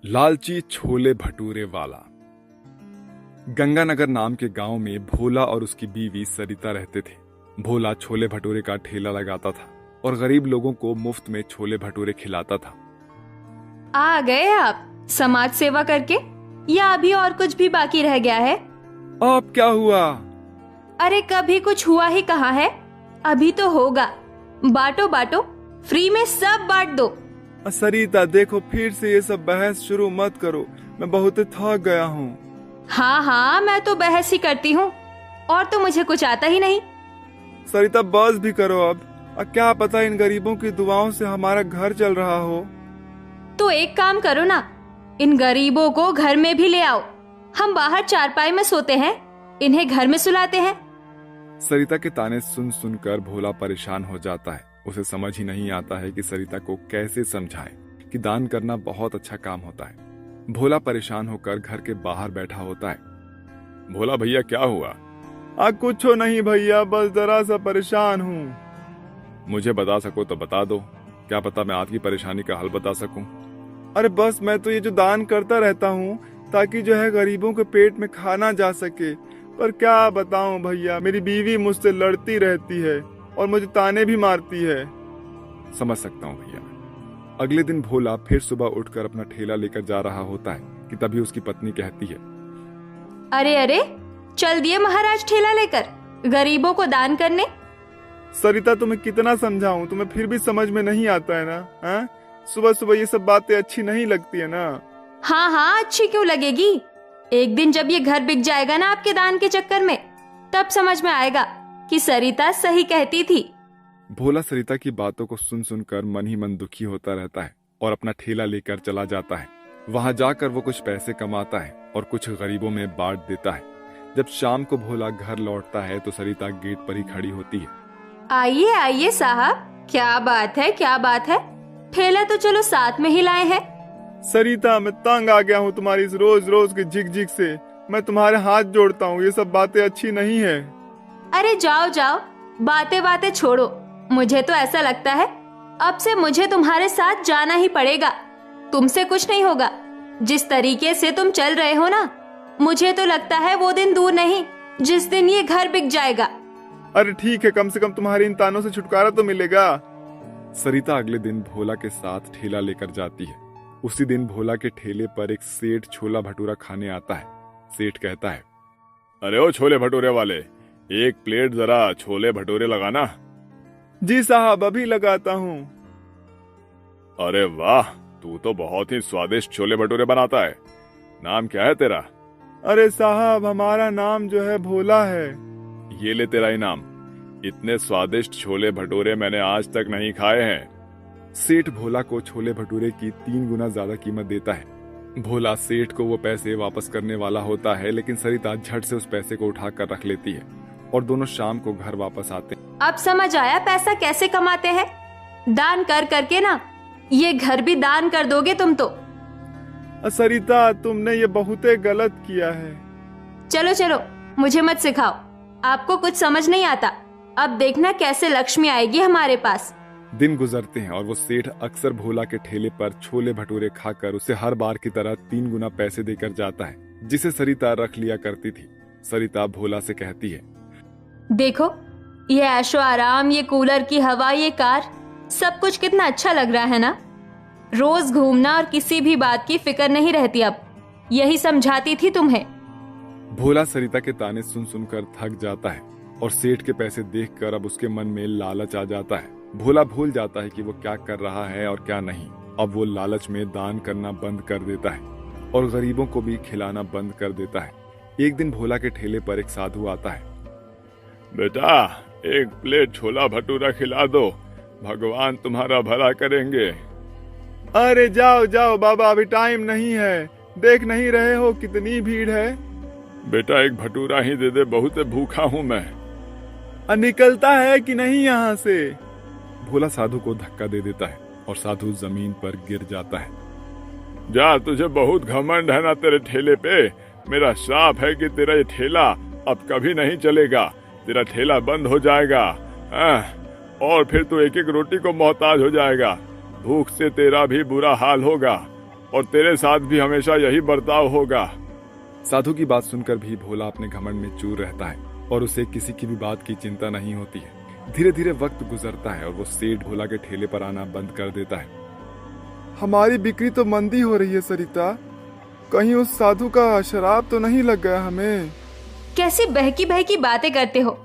लालची छोले भटूरे वाला। गंगानगर नाम के गांव में भोला और उसकी बीवी सरिता रहते थे। भोला छोले भटूरे का ठेला लगाता था और गरीब लोगों को मुफ्त में छोले भटूरे खिलाता था। आ गए आप समाज सेवा करके, या अभी और कुछ भी बाकी रह गया है? अब क्या हुआ? अरे कभी कुछ हुआ ही कहाँ है, अभी तो होगा। बांटो बांटो, फ्री में सब बांट दो। सरिता देखो, फिर से ये सब बहस शुरू मत करो, मैं बहुत थक गया हूँ। हाँ हाँ, मैं तो बहस ही करती हूँ, और तो मुझे कुछ आता ही नहीं। सरिता बस भी करो अब, क्या पता इन गरीबों की दुआओं से हमारा घर चल रहा हो। तो एक काम करो ना, इन गरीबों को घर में भी ले आओ। हम बाहर चारपाई में सोते हैं, इन्हें घर में सुलाते हैं। सरिता के ताने सुन सुनकर भोला परेशान हो जाता है। उसे समझ ही नहीं आता है कि सरिता को कैसे समझाए कि दान करना बहुत अच्छा काम होता है। भोला परेशान होकर घर के बाहर बैठा होता है। भोला भैया क्या हुआ? कुछ नहीं भैया, बस जरा सा परेशान हूँ। मुझे बता सको तो बता दो, क्या पता मैं आपकी परेशानी का हल बता सकूं। अरे बस मैं तो ये जो दान करता रहता हूँ ताकि जो है गरीबों के पेट में खाना जा सके, पर क्या बताऊं भैया, मेरी बीवी मुझसे लड़ती रहती है और मुझे ताने भी मारती है। समझ सकता हूँ भैया। अगले दिन भोला फिर सुबह उठकर अपना ठेला लेकर जा रहा होता है कि तभी उसकी पत्नी कहती है, अरे अरे, चल दिए महाराज ठेला लेकर गरीबों को दान करने। सरिता तुम्हें कितना समझाऊं, तुम्हें फिर भी समझ में नहीं आता है ना? सुबह सुबह ये सब बातें अच्छी नहीं लगती है ना? हाँ हाँ, अच्छी क्यों लगेगी? एक दिन जब ये घर बिक जाएगा ना आपके दान के चक्कर में, तब समझ में आएगा कि सरिता सही कहती थी। भोला सरिता की बातों को सुन सुनकर मन ही मन दुखी होता रहता है और अपना ठेला लेकर चला जाता है। वहां जाकर वो कुछ पैसे कमाता है और कुछ गरीबों में बांट देता है। जब शाम को भोला घर लौटता है तो सरिता गेट पर ही खड़ी होती है। आइए आइए साहब, क्या बात है क्या बात है, ठेला तो चलो साथ में ही लाए हैं। सरिता, मैं तंग आ गया हूँ तुम्हारी इस रोज रोज की झिक झिक से। मैं तुम्हारे हाथ जोड़ता हूँ, ये सब बातें अच्छी नहीं है। अरे जाओ जाओ, बातें बातें छोड़ो। मुझे तो ऐसा लगता है अब से मुझे तुम्हारे साथ जाना ही पड़ेगा। तुमसे कुछ नहीं होगा। जिस तरीके से तुम चल रहे हो ना, मुझे तो लगता है वो दिन दूर नहीं जिस दिन ये घर बिक जाएगा। अरे ठीक है, कम से कम तुम्हारे इन तानों से छुटकारा तो मिलेगा। सरिता अगले दिन भोला के साथ ठेला लेकर जाती है। उसी दिन भोला के ठेले पर एक सेठ छोला भटूरा खाने आता है। सेठ कहता है, अरे ओ छोले भटूरे वाले, एक प्लेट जरा छोले भटूरे लगाना। जी साहब, अभी लगाता हूँ। अरे वाह, तू तो बहुत ही स्वादिष्ट छोले भटूरे बनाता है। नाम क्या है तेरा? अरे साहब, हमारा नाम जो है भोला है। ये ले तेरा इनाम। इतने स्वादिष्ट छोले भटूरे मैंने आज तक नहीं खाए हैं। सेठ भोला को छोले भटूरे की 3 गुना ज्यादा कीमत देता है। भोला सेठ को वो पैसे वापस करने वाला होता है, लेकिन सरिता झट से उस पैसे को उठाकर रख लेती है और दोनों शाम को घर वापस आते हैं। अब समझ आया पैसा कैसे कमाते हैं। दान कर करके ना ये घर भी दान कर दोगे तुम तो। सरिता, तुमने ये बहुते गलत किया है। चलो चलो, मुझे मत सिखाओ, आपको कुछ समझ नहीं आता। अब देखना कैसे लक्ष्मी आएगी हमारे पास। दिन गुजरते हैं और वो सेठ अक्सर भोला के ठेले पर छोले भटूरे खाकर उसे हर बार की तरह 3 गुना पैसे देकर जाता है, जिसे सरिता रख लिया करती थी। सरिता भोला से कहती है, देखो ये ऐशो आराम, ये कूलर की हवा, ये कार, सब कुछ कितना अच्छा लग रहा है ना। रोज घूमना और किसी भी बात की फिक्र नहीं रहती। अब यही समझाती थी तुम्हें। भोला सरिता के ताने सुन सुनकर थक जाता है और सेठ के पैसे देखकर अब उसके मन में लालच आ जाता है। भोला भूल जाता है कि वो क्या कर रहा है और क्या नहीं। अब वो लालच में दान करना बंद कर देता है और गरीबों को भी खिलाना बंद कर देता है। एक दिन भोला के ठेले पर एक साधु आता है। बेटा, एक प्लेट छोला भटूरा खिला दो, भगवान तुम्हारा भला करेंगे। अरे जाओ जाओ बाबा, अभी टाइम नहीं है, देख नहीं रहे हो कितनी भीड़ है। बेटा एक भटूरा ही दे दे, बहुत भूखा हूँ मैं। निकलता है कि नहीं यहाँ से? भोला साधु को धक्का दे देता है और साधु जमीन पर गिर जाता है। जा, तुझे बहुत घमंड है ना तेरे ठेले पे। मेरा श्राप है कि तेरा ये ठेला अब कभी नहीं चलेगा। तेरा ठेला बंद हो जाएगा और फिर तू एक एक रोटी को मोहताज हो जाएगा। भूख से तेरा भी बुरा हाल होगा। और तेरे साथ भी हमेशा यही बर्ताव होगा। साधु की बात सुनकर भी भोला अपने घमंड में चूर रहता है और उसे किसी की भी बात की चिंता नहीं होती है। धीरे धीरे वक्त गुजरता है और वो सेठ भोला के ठेले पर आना बंद कर देता है। हमारी बिक्री तो मंदी हो रही है सरिता, कहीं उस साधु का शराब तो नहीं लग गया हमें। कैसी बहकी बहकी बातें करते हो,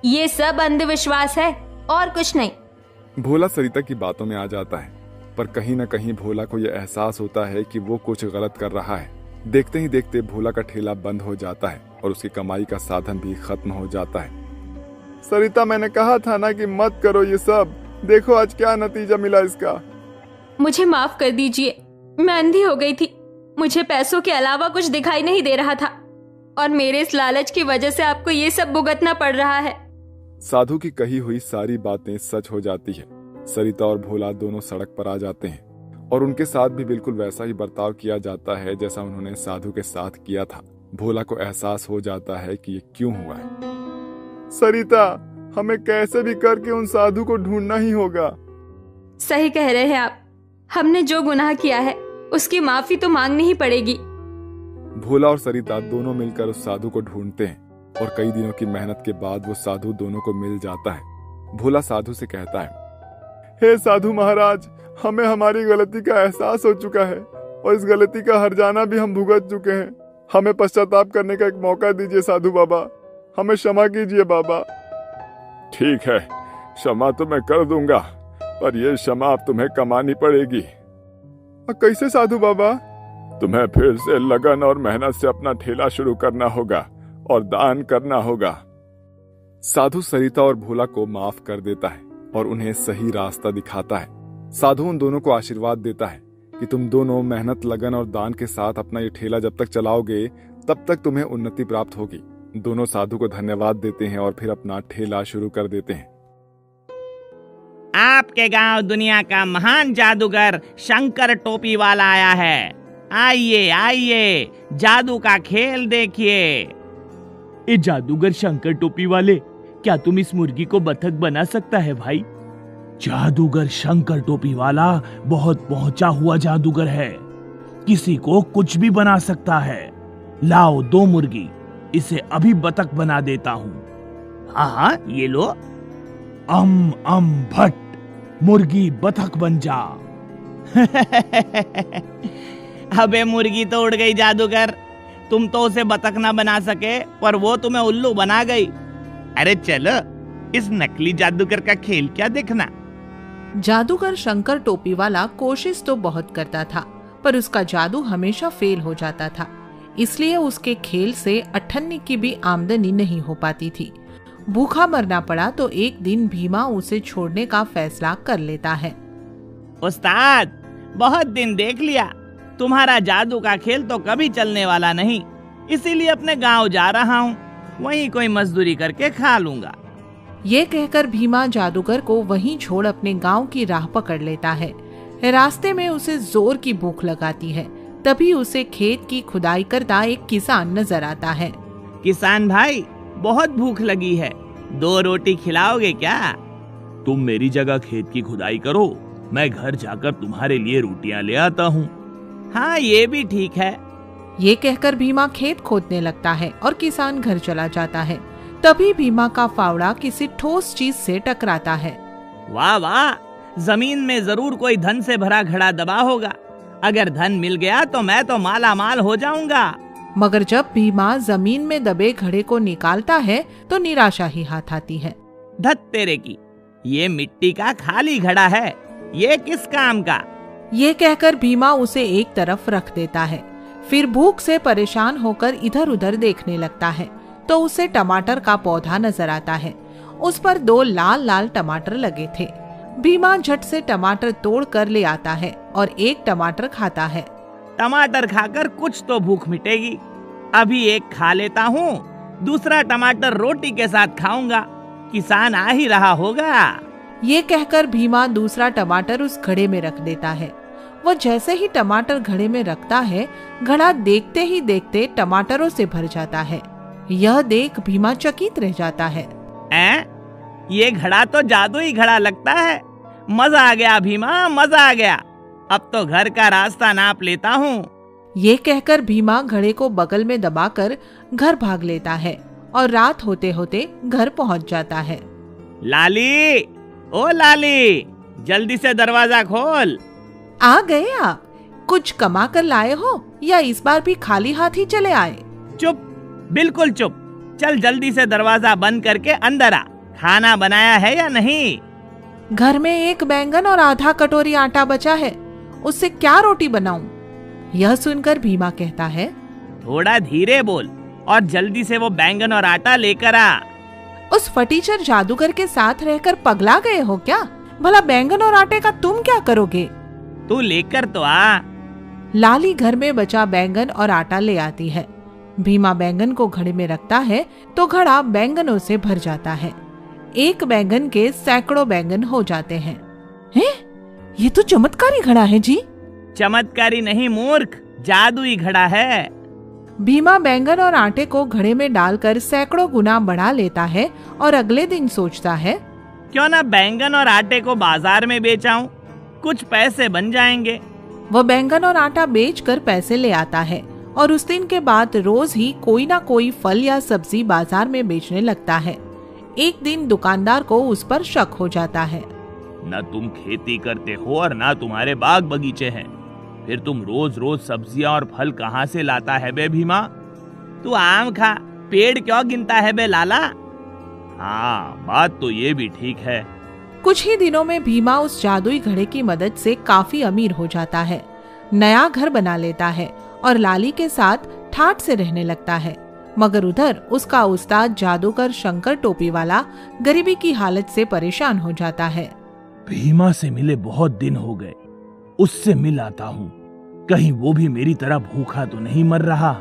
ये सब अंधविश्वास है और कुछ नहीं। भोला सरिता की बातों में आ जाता है, पर कहीं न कहीं भोला को यह एहसास होता है कि वो कुछ गलत कर रहा है। देखते ही देखते भोला का ठेला बंद हो जाता है और उसकी कमाई का साधन भी खत्म हो जाता है। सरिता, मैंने कहा था ना कि मत करो ये सब, देखो आज क्या नतीजा मिला इसका। मुझे माफ कर दीजिए, मैं अंधी हो गई थी। मुझे पैसों के अलावा कुछ दिखाई नहीं दे रहा था और मेरे इस लालच की वजह से आपको ये सब भुगतना पड़ रहा है। साधु की कही हुई सारी बातें सच हो जाती है। सरिता और भोला दोनों सड़क पर आ जाते हैं और उनके साथ भी बिल्कुल वैसा ही बर्ताव किया जाता है जैसा उन्होंने साधु के साथ किया था। भोला को एहसास हो जाता है कि ये क्यों हुआ है। सरिता, हमें कैसे भी करके उन साधु को ढूंढना ही होगा। सही कह रहे हैं आप, हमने जो गुनाह किया है उसकी माफी तो मांगनी ही पड़ेगी। भोला और सरिता दोनों मिलकर उस साधु को ढूंढते हैं और कई दिनों की मेहनत के बाद वो साधु दोनों को मिल जाता है। भोला साधु से कहता है, हे साधु महाराज, हमें हमारी गलती का एहसास हो चुका है और इस गलती का हर्जाना भी हम भुगत चुके हैं। हमें पश्चाताप करने का एक मौका दीजिए साधु बाबा, हमें क्षमा कीजिए बाबा। ठीक है, क्षमा तो मैं कर दूंगा, पर यह क्षमा अब तुम्हें कमानी पड़ेगी। कैसे साधु बाबा? तुम्हें फिर से लगन और मेहनत से अपना ठेला शुरू करना होगा और दान करना होगा। साधु सरिता और भोला को माफ कर देता है और उन्हें सही रास्ता दिखाता है। साधु उन दोनों को आशीर्वाद देता है कि तुम दोनों मेहनत, लगन और दान के साथ अपना ये ठेला जब तक चलाओगे तब तक तुम्हें उन्नति प्राप्त होगी। दोनों साधु को धन्यवाद देते हैं और फिर अपना ठेला शुरू कर देते हैं। आपके गांव दुनिया का महान जादूगर शंकर टोपी वाला आया है। आइए आइए, जादू का खेल देखिए। ए जादूगर शंकर टोपी वाले, क्या तुम इस मुर्गी को बतख बना सकता है भाई? जादूगर शंकर टोपी वाला बहुत पहुंचा हुआ जादूगर है, किसी को कुछ भी बना सकता है। लाओ 2 मुर्गी, इसे अभी बतख बना देता हूँ। हाँ, ये लो। अम भट, मुर्गी बतख बन जा। अबे मुर्गी तो उड़ गई जादूगर, तुम तो उसे बतख ना बना सके पर वो तुम्हें उल्लू बना गई। अरे चलो, इस नकली जादूगर का खेल क्या देखना। जादूगर शंकर टोपी वाला कोशिश तो बहुत करता था, पर उसका जादू हमेशा फेल हो जाता था। इसलिए उसके खेल से अठन्नी की भी आमदनी नहीं हो पाती थी। भूखा मरना पड़ा तो एक दिन भीमा उसे छोड़ने का फैसला कर लेता है। उस्ताद, बहुत दिन देख लिया, तुम्हारा जादू का खेल तो कभी चलने वाला नहीं, इसीलिए अपने गांव जा रहा हूँ, वहीं कोई मजदूरी करके खा लूंगा। ये कहकर भीमा जादूगर को वहीं छोड़ अपने गांव की राह पकड़ लेता है। रास्ते में उसे जोर की भूख लगाती है। तभी उसे खेत की खुदाई करता एक किसान नजर आता है। किसान भाई, बहुत भूख लगी है, 2 रोटी खिलाओगे क्या? तुम मेरी जगह खेत की खुदाई करो, मैं घर जाकर तुम्हारे लिए रोटियां ले आता हूँ। हाँ, ये भी ठीक है। ये कहकर भीमा खेत खोदने लगता है और किसान घर चला जाता है। तभी भीमा का फावड़ा किसी ठोस चीज से टकराता है। वाह वाह, जमीन में जरूर कोई धन से भरा घड़ा दबा होगा। अगर धन मिल गया तो मैं तो माला माल हो जाऊंगा। मगर जब भीमा जमीन में दबे घड़े को निकालता है तो निराशा ही हाथ आती है। धत तेरे की, ये मिट्टी का खाली घड़ा है, ये किस काम का? ये कहकर भीमा उसे एक तरफ रख देता है। फिर भूख से परेशान होकर इधर उधर देखने लगता है तो उसे टमाटर का पौधा नजर आता है। उस पर 2 लाल लाल टमाटर लगे थे। भीमा झट से टमाटर तोड़ कर ले आता है और एक टमाटर खाता है। टमाटर खाकर कुछ तो भूख मिटेगी। अभी एक खा लेता हूँ, दूसरा टमाटर रोटी के साथ खाऊंगा, किसान आ ही रहा होगा। ये कहकर भीमा दूसरा टमाटर उस घड़े में रख देता है। वो जैसे ही टमाटर घड़े में रखता है, घड़ा देखते ही देखते टमाटरों से भर जाता है। यह देख भीमा चकित रह जाता है। ये घड़ा तो जादुई घड़ा लगता है। मजा आ गया भीमा, मजा आ गया। अब तो घर का रास्ता नाप लेता हूँ। ये कहकर भीमा घड़े को बगल में दबाकर घर भाग लेता है और रात होते होते घर पहुंच जाता है। लाली, ओ लाली, जल्दी से दरवाजा खोल। आ गए आप? कुछ कमा कर लाए हो या इस बार भी खाली हाथ ही चले आए? चुप, बिल्कुल चुप। चल जल्दी से दरवाजा बंद करके अंदर आ। खाना बनाया है या नहीं? घर में एक बैंगन और आधा कटोरी आटा बचा है, उससे क्या रोटी बनाऊं? यह सुनकर भीमा कहता है, थोड़ा धीरे बोल और जल्दी से वो बैंगन और आटा लेकर आ। उस फटीचर जादूगर के साथ रहकर पगला गए हो क्या? भला बैंगन और आटे का तुम क्या करोगे? तू लेकर तो आ। लाली घर में बचा बैंगन और आटा ले आती है। भीमा बैंगन को घड़े में रखता है तो घड़ा बैंगनों से भर जाता है। एक बैंगन के सैकड़ों बैंगन हो जाते हैं। हैं? ये तो चमत्कारी घड़ा है जी। चमत्कारी नहीं मूर्ख, जादुई घड़ा है। भीमा बैंगन और आटे को घड़े में डालकर सैकड़ों गुना बढ़ा लेता है और अगले दिन सोचता है, क्यों ना बैंगन और आटे को बाजार में बेचाऊं, कुछ पैसे बन जाएंगे। वह बैंगन और आटा बेचकर पैसे ले आता है और उस दिन के बाद रोज ही कोई ना कोई फल या सब्जी बाजार में बेचने लगता है। एक दिन दुकानदार को उस पर शक हो जाता है। न तुम खेती करते हो और ना तुम्हारे बाग बगीचे हैं, फिर तुम रोज रोज सब्जियां और फल कहाँ से लाता है बे भीमा? तू आम खा, पेड़ क्यों गिनता है बे लाला? हाँ, बात तो ये भी ठीक है। कुछ ही दिनों में भीमा उस जादुई घड़े की मदद से काफी अमीर हो जाता है, नया घर बना लेता है और लाली के साथ ठाठ से रहने लगता है। मगर उधर उसका उस्ताद जादूगर शंकर टोपी वाला गरीबी की हालत से परेशान हो जाता है। भीमा से मिले बहुत दिन हो गए, उससे मिल आता हूँ, कहीं वो भी मेरी तरह भूखा तो नहीं मर रहा।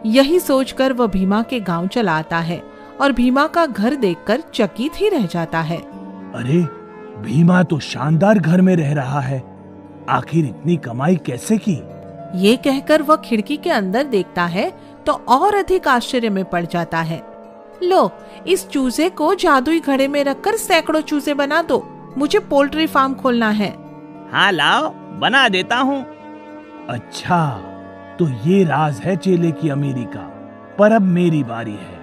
यही सोचकर वह भीमा के गांव चला आता है और भीमा का घर देखकर चकित ही रह जाता है। अरे, भीमा तो शानदार घर में रह रहा है, आखिर इतनी कमाई कैसे की? ये कहकर वह खिड़की के अंदर देखता है तो और अधिक आश्चर्य में पड़ जाता है। लो, इस चूजे को जादुई घड़े में रखकर सैकड़ों चूजे बना दो, मुझे पोल्ट्री फार्म खोलना है। हाँ लाओ, बना देता हूँ। अच्छा, तो ये राज है चेले की अमीरी का। पर अब मेरी बारी है,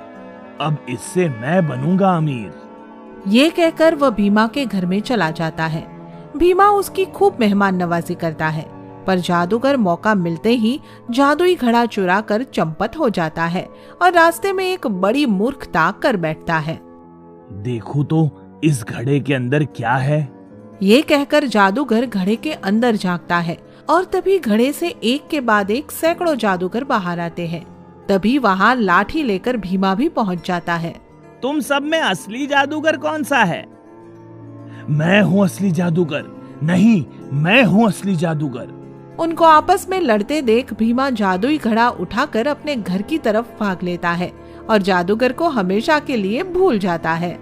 अब इससे मैं बनूंगा अमीर। ये कहकर वह भीमा के घर में चला जाता है। भीमा उसकी खूब मेहमान नवाजी करता है, पर जादूगर मौका मिलते ही जादुई घड़ा चुरा कर चंपत हो जाता है और रास्ते में एक बड़ी मूर्खता कर बैठता है। देखो तो इस घड़े के अंदर क्या है? ये कहकर जादूगर घड़े के अंदर झांकता है और तभी घड़े से एक के बाद एक सैकड़ों जादूगर बाहर आते हैं। तभी वहाँ लाठी लेकर भीमा भी पहुँच जाता है। तुम सब में असली जादूगर कौन सा है? मैं हूँ असली जादूगर। नहीं, मैं हूँ असली जादूगर। उनको आपस में लड़ते देख भीमा जादुई घड़ा उठाकर अपने घर की तरफ भाग लेता है और जादूगर को हमेशा के लिए भूल जाता है।